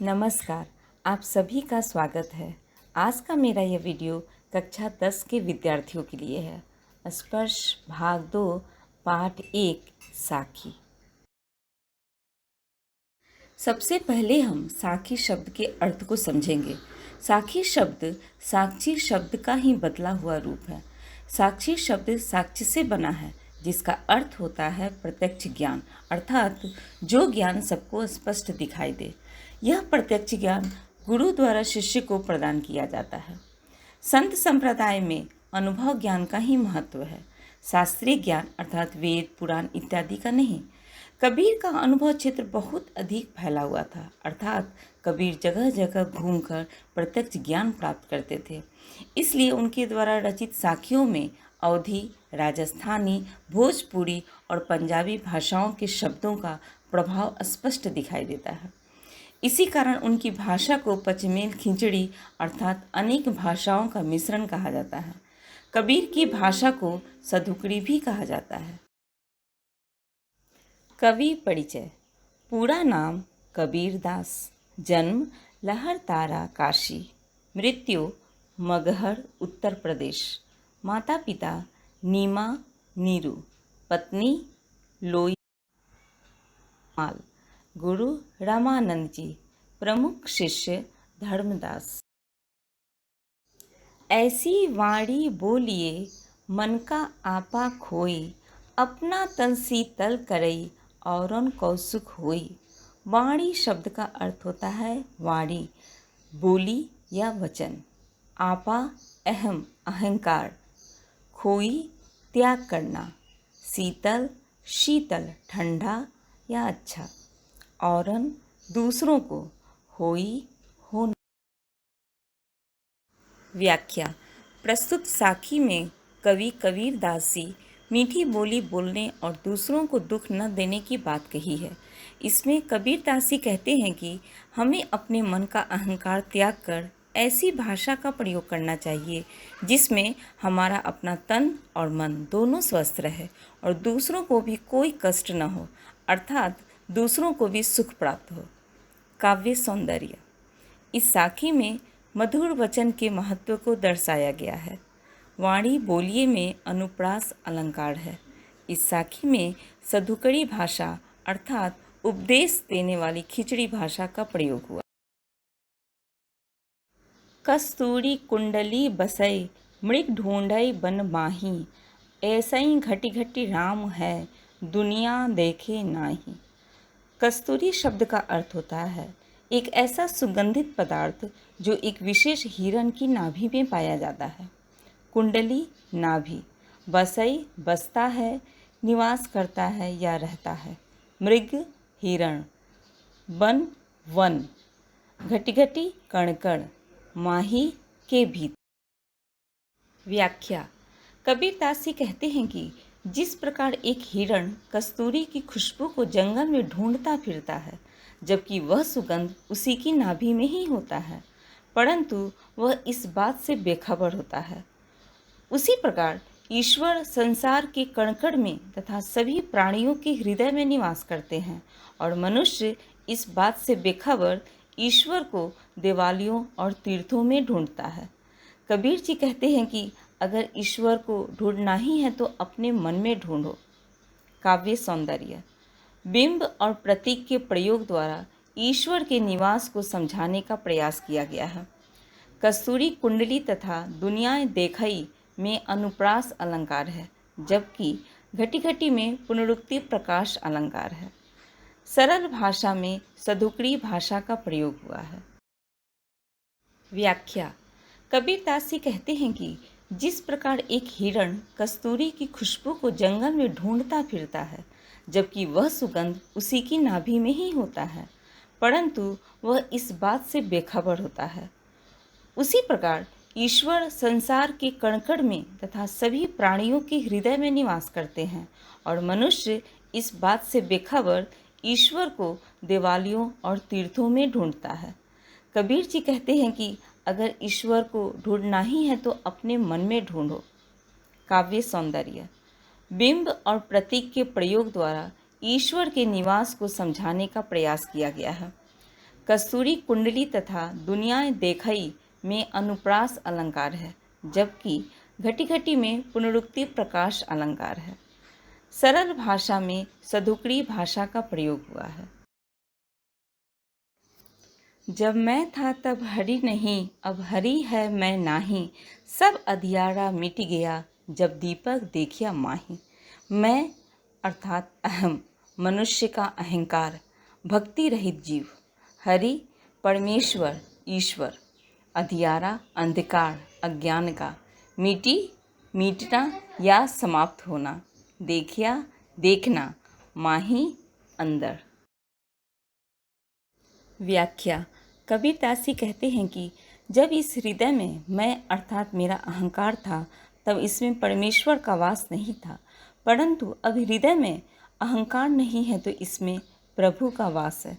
नमस्कार। आप सभी का स्वागत है। आज का मेरा यह वीडियो कक्षा 10 के विद्यार्थियों के लिए है। स्पर्श भाग 2 पाठ 1 साखी। सबसे पहले हम साखी शब्द के अर्थ को समझेंगे। साखी शब्द साक्षी शब्द का ही बदला हुआ रूप है। साक्षी शब्द साक्ष्य से बना है, जिसका अर्थ होता है प्रत्यक्ष ज्ञान, अर्थात जो ज्ञान सबको स्पष्ट दिखाई दे। यह प्रत्यक्ष ज्ञान गुरु द्वारा शिष्य को प्रदान किया जाता है। संत संप्रदाय में अनुभव ज्ञान का ही महत्व है, शास्त्रीय ज्ञान अर्थात वेद पुराण इत्यादि का नहीं। कबीर का अनुभव क्षेत्र बहुत अधिक फैला हुआ था, अर्थात कबीर जगह जगह घूमकर प्रत्यक्ष ज्ञान प्राप्त करते थे। इसलिए उनके द्वारा रचित साखियों में अवधी, राजस्थानी, भोजपुरी और पंजाबी भाषाओं के शब्दों का प्रभाव स्पष्ट दिखाई देता है। इसी कारण उनकी भाषा को पचमेल खिचड़ी अर्थात अनेक भाषाओं का मिश्रण कहा जाता है। कबीर की भाषा को सधुकड़ी भी कहा जाता है। कवि परिचय। पूरा नाम कबीर दास। जन्म लहरतारा काशी। मृत्यु मगहर उत्तर प्रदेश। माता पिता नीमा नीरू। पत्नी लोई माल। गुरु रामानंद जी। प्रमुख शिष्य धर्मदास। ऐसी वाणी बोलिए मन का आपा खोई, अपना तन शीतल करई औरन कौसुक होई। वाणी शब्द का अर्थ होता है वाणी, बोली या वचन। आपा अहम, अहंकार। खोई त्याग करना। शीतल शीतल, ठंडा या अच्छा। औरन दूसरों को। होई होना। व्याख्या। प्रस्तुत साखी में कवि कबीर दास जी मीठी बोली बोलने और दूसरों को दुख न देने की बात कही है। इसमें कबीर दास जी कहते हैं कि हमें अपने मन का अहंकार त्याग कर ऐसी भाषा का प्रयोग करना चाहिए जिसमें हमारा अपना तन और मन दोनों स्वस्थ रहे और दूसरों को भी कोई कष्ट न हो, अर्थात दूसरों को भी सुख प्राप्त हो। काव्य सौंदर्य। इस साखी में मधुर वचन के महत्व को दर्शाया गया है। वाणी बोलिए में अनुप्रास अलंकार है। इस साखी में सधुकड़ी भाषा अर्थात उपदेश देने वाली खिचड़ी भाषा का प्रयोग हुआ। कस्तूरी कुंडली बसई मृग ढूंढई बन माही, ऐसई घटी घटी राम है दुनिया देखे नाही। कस्तूरी शब्द का अर्थ होता है एक ऐसा सुगंधित पदार्थ जो एक विशेष हिरण की नाभि में पाया जाता है। कुंडली नाभि। बसई बसता है, निवास करता है या रहता है। मृग हिरण। बन वन। घटी घटी कण कण। माही के भीतर। व्याख्या। कबीर दास जी कहते हैं कि जिस प्रकार एक हिरण कस्तूरी की खुशबू को जंगल में ढूंढता फिरता है, जबकि वह सुगंध उसी की नाभि में ही होता है, परंतु वह इस बात से बेखबर होता है, उसी प्रकार ईश्वर संसार के कण-कण में तथा सभी प्राणियों के हृदय में निवास करते हैं और मनुष्य इस बात से बेखबर ईश्वर को देवालयों और तीर्थों में ढूंढता है। कबीर जी कहते हैं कि अगर ईश्वर को ढूंढना ही है तो अपने मन में ढूंढो। काव्य सौंदर्य। बिंब और प्रतीक के प्रयोग द्वारा ईश्वर के निवास को समझाने का प्रयास किया गया है। कस्तूरी कुंडली तथा दुनिया देखई में अनुप्रास अलंकार है, जबकि घटी घटी में पुनरुक्ति प्रकाश अलंकार है। सरल भाषा में सधुकड़ी भाषा का प्रयोग हुआ है। व्याख्या। कबीर दास जी कहते हैं कि जिस प्रकार एक हिरण कस्तूरी की खुशबू को जंगल में ढूंढता फिरता है, जबकि वह सुगंध उसी की नाभि में ही होता है, परंतु वह इस बात से बेखबर होता है, उसी प्रकार ईश्वर संसार के कण-कण में तथा सभी प्राणियों के हृदय में निवास करते हैं और मनुष्य इस बात से बेखबर ईश्वर को देवालयों और तीर्थों में ढूंढता है। कबीर जी कहते हैं कि अगर ईश्वर को ढूंढना ही है तो अपने मन में ढूंढो। काव्य सौंदर्य। बिंब और प्रतीक के प्रयोग द्वारा ईश्वर के निवास को समझाने का प्रयास किया गया है। कस्तूरी कुंडली तथा दुनियाएं देखई में अनुप्रास अलंकार है, जबकि घटी घटी में पुनरुक्ति प्रकाश अलंकार है। सरल भाषा में सधुकड़ी भाषा का प्रयोग हुआ है। जब मैं था तब हरि नहीं, अब हरि है मैं नाही, सब अधियारा मिट गया, जब दीपक देखिया माही। मैं अर्थात अहम, मनुष्य का अहंकार, भक्ति रहित जीव। हरि परमेश्वर ईश्वर, अधियारा अंधकार अज्ञान का, मिटी मिटना या समाप्त होना, देखिया देखना, माही अंदर। व्याख्या। कबीरदासी कहते हैं कि जब इस हृदय में मैं अर्थात मेरा अहंकार था, तब इसमें परमेश्वर का वास नहीं था, परंतु अब हृदय में अहंकार नहीं है तो इसमें प्रभु का वास है।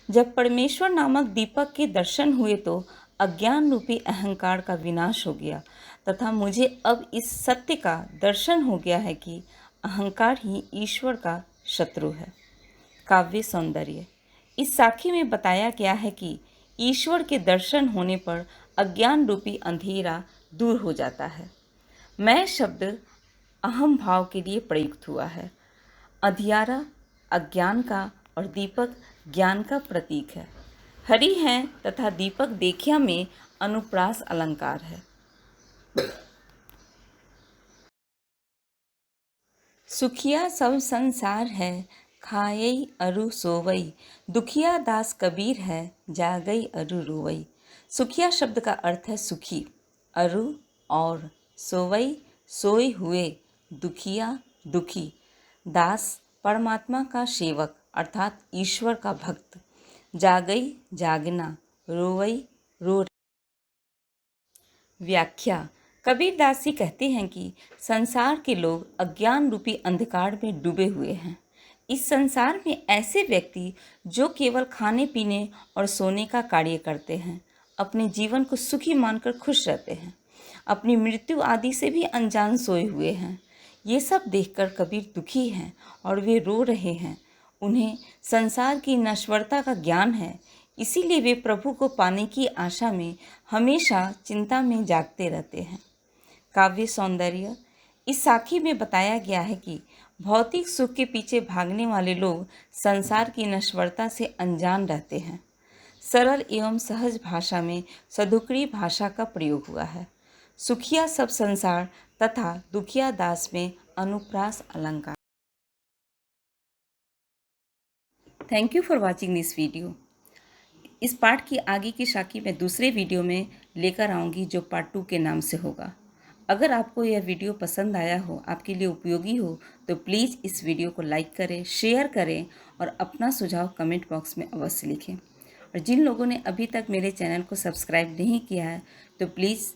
जब परमेश्वर नामक दीपक के दर्शन हुए तो अज्ञान रूपी अहंकार का विनाश हो गया तथा मुझे अब इस सत्य का दर्शन हो गया है कि अहंकार ही ईश्वर का शत्रु है। काव्य सौंदर्य। इस साखी में बताया गया है कि ईश्वर के दर्शन होने पर अज्ञान रूपी अंधेरा दूर हो जाता है। मैं शब्द अहम भाव के लिए प्रयुक्त हुआ है। अंधियारा अज्ञान का और दीपक ज्ञान का प्रतीक है। हरि हैं तथा दीपक देखिया में अनुप्रास अलंकार है। सुखिया सब संसार है, खायई अरु सोवई, दुखिया दास कबीर है, जागई अरु रोवई। सुखिया शब्द का अर्थ है सुखी, अरु और, सोवई सोए हुए, दुखिया दुखी, दास परमात्मा का सेवक अर्थात ईश्वर का भक्त, जागई जागना, रोवई रो। व्याख्या। कबीरदासी कहते हैं कि संसार के लोग अज्ञान रूपी अंधकार में डूबे हुए हैं। इस संसार में ऐसे व्यक्ति जो केवल खाने पीने और सोने का कार्य करते हैं, अपने जीवन को सुखी मानकर खुश रहते हैं, अपनी मृत्यु आदि से भी अनजान सोए हुए हैं। ये सब देखकर कबीर दुखी हैं और वे रो रहे हैं। उन्हें संसार की नश्वरता का ज्ञान है, इसीलिए वे प्रभु को पाने की आशा में हमेशा चिंता में जागते रहते हैं। काव्य सौंदर्य। इस साखी में बताया गया है कि भौतिक सुख के पीछे भागने वाले लोग संसार की नश्वरता से अनजान रहते हैं। सरल एवं सहज भाषा में सधुकड़ी भाषा का प्रयोग हुआ है। सुखिया सब संसार तथा दुखिया दास में अनुप्रास अलंकार। Thank you for watching this video. इस पाठ की आगे की शाखी मैं दूसरे वीडियो में लेकर आऊँगी जो पार्ट 2 के नाम से होगा। अगर आपको यह वीडियो पसंद आया हो, आपके लिए उपयोगी हो, तो प्लीज़ इस वीडियो को लाइक करें, शेयर करें और अपना सुझाव कमेंट बॉक्स में अवश्य लिखें। और जिन लोगों ने अभी तक मेरे चैनल को सब्सक्राइब नहीं किया है तो प्लीज़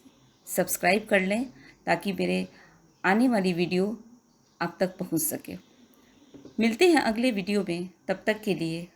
सब्सक्राइब कर लें ताकि मेरे आने वाली वीडियो आप तक पहुंच सके। मिलते हैं अगले वीडियो में, तब तक के लिए